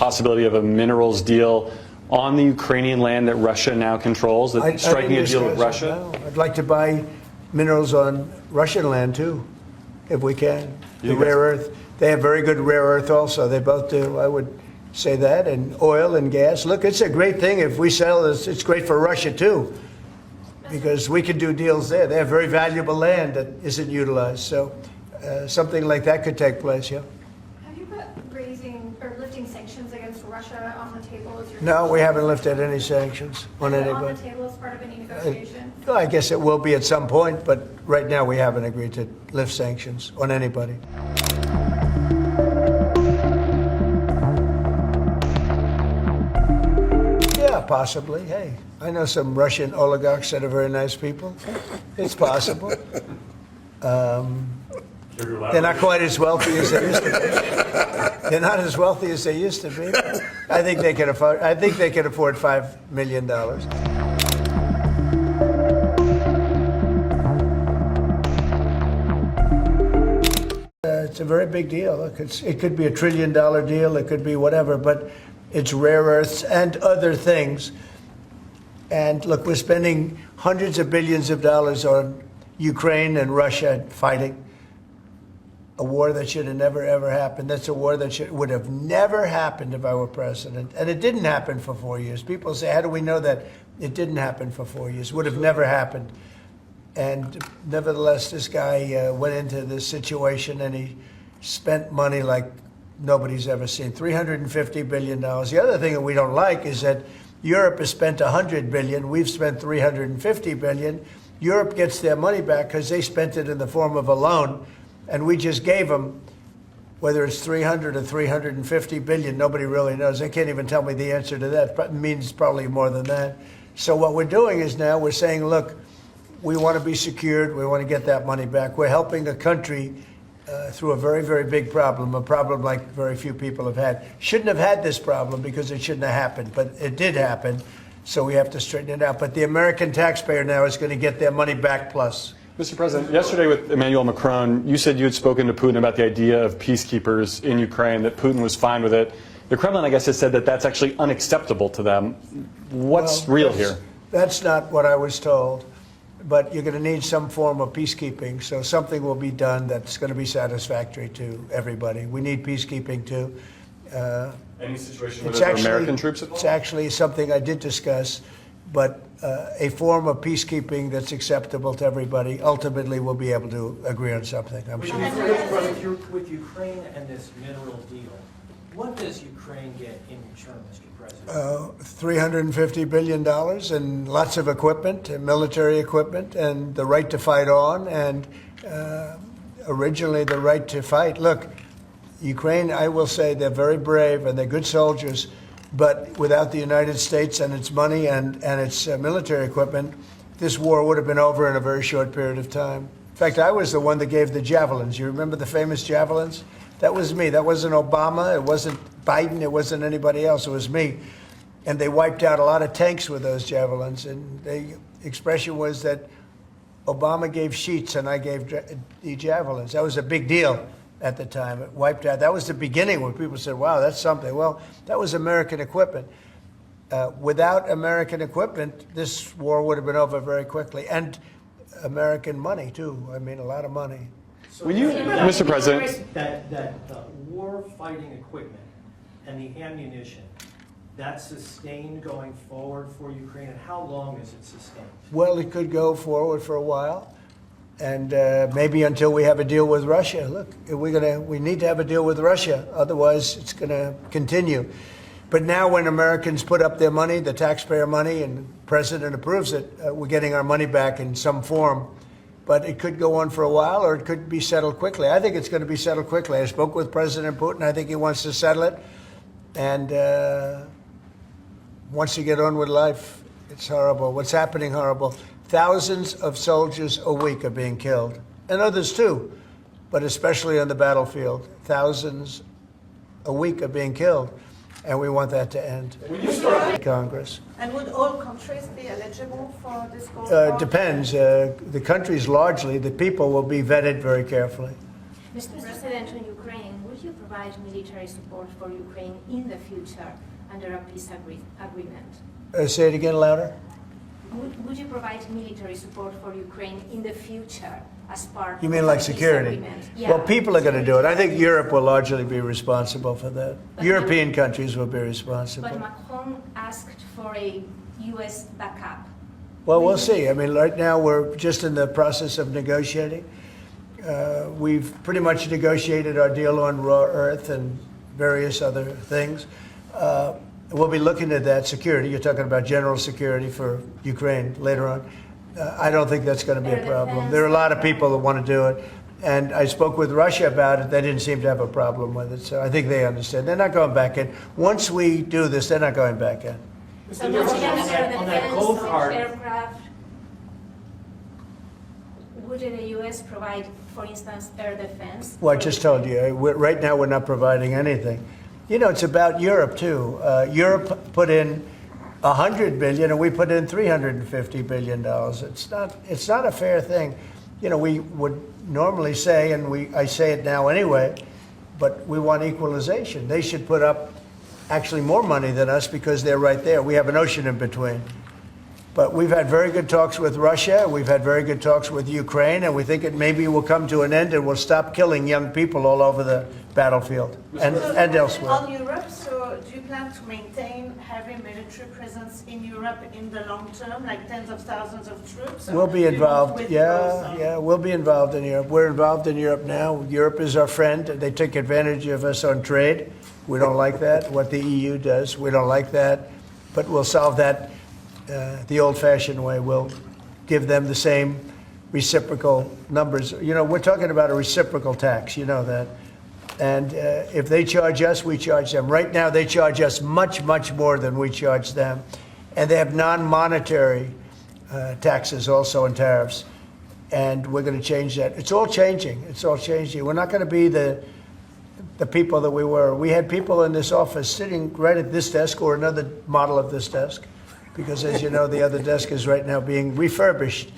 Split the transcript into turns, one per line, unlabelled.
possibility of a minerals deal on the Ukrainian land that Russia now controls, striking a deal with Russia?
No. I'd like to buy minerals on Russian land, too, if we can. The rare earth. They have very good rare earth also. They both do, I would say that, and oil and gas. Look, it's a great thing if we sell this. It's great for Russia, too, because we can do deals there. They have very valuable land that isn't utilized. So something like that could take place, yeah.
Have you put raising or lifting sanctions against Russia on the table?
No, we haven't lifted any sanctions on anybody.
On the table as part of any negotiation?
I guess it will be at some point, but right now we haven't agreed to lift sanctions on anybody. Yeah, possibly. Hey, I know some Russian oligarchs that are very nice people. It's possible. They're not quite as wealthy as they used to be. They're not as wealthy as they used to be. I think they can afford. I think they can afford $5 million. It's a very big deal. Look, it could be $1 trillion deal. It could be whatever, but it's rare earths and other things. And look, we're spending hundreds of billions of dollars on Ukraine and Russia fighting. A war that should have never, ever happened. That's a war that would have never happened if I were president. And it didn't happen for 4 years. People say, how do we know that? It didn't happen for 4 years. It would have never happened. And nevertheless, this guy went into this situation and he spent money like nobody's ever seen. $350 billion. The other thing that we don't like is that Europe has spent $100 billion. We've spent $350 billion. Europe gets their money back because they spent it in the form of a loan. And we just gave them, whether it's 300 or 350 billion, nobody really knows. They can't even tell me the answer to that. It means probably more than that. So what we're doing is now we're saying, look, we want to be secured. We want to get that money back. We're helping a country through a very, very big problem, a problem like very few people have had. Shouldn't have had this problem because it shouldn't have happened, but it did happen. So we have to straighten it out. But the American taxpayer now is going to get their money back plus.
Mr. President, yesterday with Emmanuel Macron, you said you had spoken to Putin about the idea of peacekeepers in Ukraine, that Putin was fine with it. The Kremlin, I guess, has said that that's actually unacceptable to them. What's real here?
That's not what I was told. But you're going to need some form of peacekeeping. So something will be done that's going to be satisfactory to everybody. We need peacekeeping, too.
Any situation where there are American troops involved?
It's actually something I did discuss. But a form of peacekeeping that's acceptable to everybody, ultimately we'll be able to agree on something, I'm sure.
With Ukraine and this mineral deal, what does Ukraine get in return, Mr. President?
$350 billion and lots of equipment, and military equipment, and the right to fight on, and originally the right to fight. Look, Ukraine, I will say, they're very brave and they're good soldiers. But without the United States and its money and its military equipment, this war would have been over in a very short period of time. In fact, I was the one that gave the javelins. You remember the famous javelins? That was me. That wasn't Obama. It wasn't Biden. It wasn't anybody else. It was me. And they wiped out a lot of tanks with those javelins. And the expression was that Obama gave sheets and I gave the javelins. That was a big deal at the time. It wiped out. That was the beginning when people said, wow, that's something. Well, that was American equipment. Without American equipment, this war would have been over very quickly. And American money, too. I mean, a lot of money.
So
when you, Mr. President,
that war-fighting equipment and the ammunition, that's sustained going forward for Ukraine, and how long is it sustained?
Well, it could go forward for a while. And maybe until we have a deal with Russia. Look, we need to have a deal with Russia. Otherwise, it's going to continue. But now when Americans put up their money, the taxpayer money, and the president approves it, we're getting our money back in some form. But it could go on for a while, or it could be settled quickly. I think it's going to be settled quickly. I spoke with President Putin. I think he wants to settle it. And once you get on with life, it's horrible. What's happening horrible. Thousands of soldiers a week are being killed, and others too, but especially on the battlefield. Thousands a week are being killed, and we want that to end. Congress.
And would all countries be eligible for this gold?
Depends. The countries largely, the people will be vetted very carefully.
Mr. President, in Ukraine, would you provide military support for Ukraine in the future under a peace agreement?
Say it again louder.
Would you provide military support for Ukraine in the future as part
You mean
of
like
a peace
security?
agreement?
Well, people are going to do it. I think
security.
Europe will largely be responsible for that.
But
European countries will be responsible.
But Macron asked for a U.S. backup.
Well, we'll see. I mean, right now we're just in the process of negotiating. We've pretty much negotiated our deal on raw earth and various other things. We'll be looking at that security. You're talking about general security for Ukraine later on. I don't think that's going to be a problem. There are a lot of people that want to do it. And I spoke with Russia about it. They didn't seem to have a problem with it. So I think they understand. They're not going back in. Once we do this, they're not going back in.
So
Mr.
would
Dillon,
you
on
consider
that
defense
gold
of
card,
aircraft? Would the U.S. provide, for instance, air defense?
Well, I just told you, right now we're not providing anything. You know, it's about Europe, too. Europe put in $100 billion and we put in $350 billion. It's not a fair thing. You know, we would normally say, and I say it now anyway, but we want equalization. They should put up actually more money than us because they're right there. We have an ocean in between. But we've had very good talks with Russia. We've had very good talks with Ukraine, and we think it maybe will come to an end and we'll stop killing young people all over the battlefield and elsewhere.
On Europe, so do you plan to maintain heavy military presence in Europe in the long term, like tens of thousands of troops? or
We'll be
you won't
involved.
withdraw some?
Yeah, we'll be involved in Europe. We're involved in Europe now. Europe is our friend. They take advantage of us on trade. We don't like that, what the EU does. We don't like that. But we'll solve that the old-fashioned way. We'll give them the same reciprocal numbers. You know, we're talking about a reciprocal tax. You know that. And if they charge us, we charge them. Right now, they charge us much, much more than we charge them. And they have non-monetary taxes also and tariffs. And we're going to change that. It's all changing. It's all changing. We're not going to be the people that we were. We had people in this office sitting right at this desk or another model of this desk. Because as you know, the other desk is right now being refurbished.